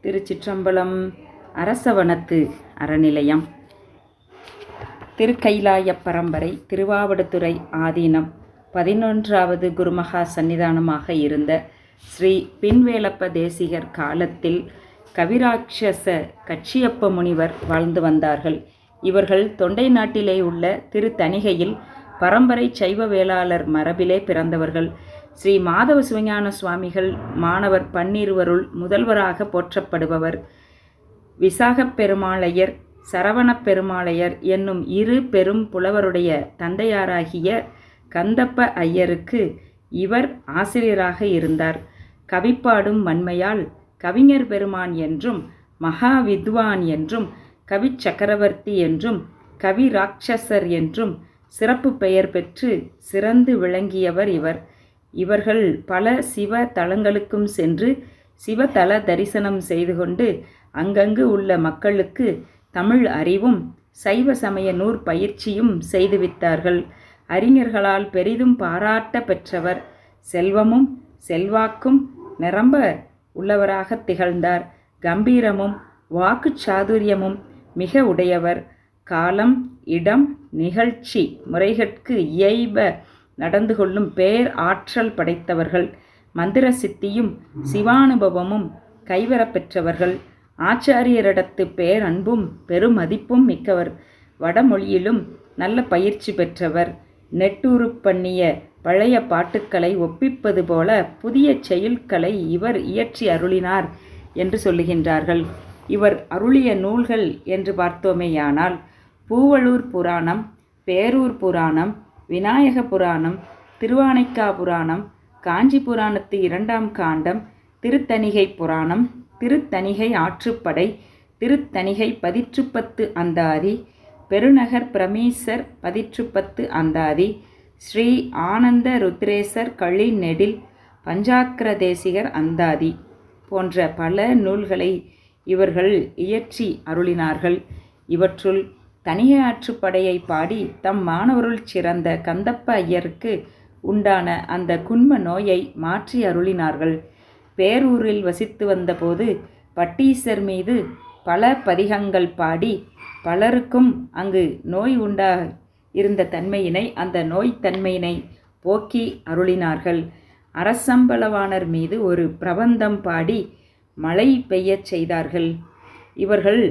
திருச்சிற்றம்பலம். அரசவனத்து அறநிலையம். திருக்கைலாய பரம்பரை திருவாவடுதுறை ஆதீனம் 11வது குருமகா சன்னிதானமாக இருந்த ஸ்ரீ பின்வேலப்ப தேசிகர் காலத்தில் கவிராட்சச கச்சியப்ப முனிவர் வாழ்ந்து வந்தார்கள். இவர்கள் தொண்டை நாட்டிலே உள்ள திருத்தணிகையில் பரம்பரை சைவ வேளாளர் மரபிலே பிறந்தவர்கள். ஸ்ரீ மாதவ சிவஞான சுவாமிகள் மாணவர் பன்னிருவருள் முதல்வராக போற்றப்படுபவர். விசாகப் பெருமாளையர், சரவணப் பெருமாளையர் என்னும் இரு பெரும் புலவருடைய தந்தையாராகிய கந்தப்ப ஐயருக்கு இவர் ஆசிரியராக இருந்தார். கவிப்பாடும் வன்மையால் கவிஞர் பெருமான் என்றும், மகா வித்வான் என்றும், கவி சக்கரவர்த்தி என்றும், கவி ராட்சசர் என்றும் சிறப்பு பெயர் பெற்று சிறந்து விளங்கியவர் இவர். இவர்கள் பல சிவ தலங்களுக்கும் சென்று சிவதல தரிசனம் செய்து கொண்டு அங்கங்கு உள்ள மக்களுக்கு தமிழ் அறிவும் சைவ சமய நூற்பயிற்சியும் செய்துவித்தார்கள். அறிஞர்களால் பெரிதும் பாராட்ட பெற்றவர். செல்வமும் செல்வாக்கும் நிரம்ப உள்ளவராக திகழ்ந்தார். கம்பீரமும் வாக்கு சாதுரியமும் மிக உடையவர். காலம், இடம், நிகழ்ச்சி முறைகட்கு இயைப நடந்து கொள்ளும் பேர் ஆற்றல் படைத்தவர்கள். மந்திர சித்தியும் சிவானுபவமும் கைவரப் பெற்றவர்கள். ஆச்சாரியரிடத்து பேரன்பும் பெருமதிப்பும் மிக்கவர். வடமொழியிலும் நல்ல பயிற்சி பெற்றவர். நெட்டூறு பண்ணிய பழைய பாட்டுக்களை ஒப்பிப்பது போல புதிய செயல்களை இவர் இயற்றி அருளினார் என்று சொல்லுகின்றார்கள். இவர் அருளிய நூல்கள் என்று பார்த்தோமேயானால் பூவலூர் புராணம், பேரூர் புராணம், விநாயக புராணம், திருவானைக்கா புராணம், காஞ்சி புராணத்து 2ஆம் காண்டம், திருத்தணிகை புராணம், திருத்தணிகை ஆற்றுப்படை, திருத்தணிகை 10 அந்தாதி, பெருநகர் பிரமீசர் 10 அந்தாதி, ஸ்ரீ ஆனந்த ருத்ரேசர் களி நெடில் பஞ்சாக்கர தேசிகர் அந்தாதி போன்ற பல நூல்களை இவர்கள் இயற்றி அருளினார்கள். இவற்றுள் தணிகை ஆற்றுப்படையை பாடி தம் மாணவருள் சிறந்த கந்தப்ப ஐயருக்கு உண்டான அந்த குன்ம நோயை மாற்றி அருளினார்கள். பேரூரில் வசித்து வந்தபோது பட்டீசர் மீது பல பதிகங்கள் பாடி பலருக்கும் அங்கு நோய் இருந்த தன்மையினை, அந்த நோய் தன்மையினை போக்கி அருளினார்கள். அரசம்பலவாணர் மீது ஒரு பிரபந்தம் பாடி மழை பெய்யச் செய்தார்கள். இவர்கள்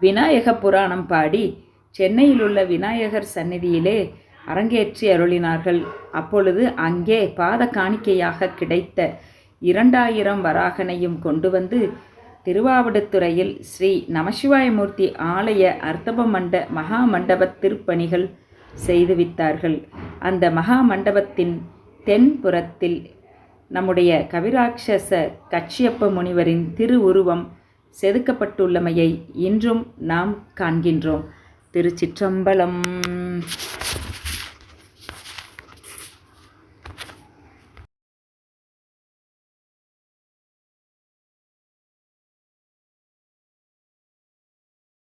விநாயக புராணம் பாடி சென்னையில் உள்ள விநாயகர் சந்நிதியிலே அரங்கேற்றி அருளினார்கள். அப்பொழுது அங்கே பாத காணிக்கையாக கிடைத்த 2000 வராகனையும் கொண்டு வந்து திருவாவடுதுறையில் ஸ்ரீ நமசிவாயமூர்த்தி ஆலய அர்த்தப மகா மண்டப திருப்பணிகள் செய்துவித்தார்கள். அந்த மகா மண்டபத்தின் தென்புறத்தில் நம்முடைய கவிராட்சச கச்சியப்ப முனிவரின் திருவுருவம் செதுக்கப்பட்டுள்ளமையை இன்றும் நாம் காண்கின்றோம். திருச்சிற்றம்பலம்.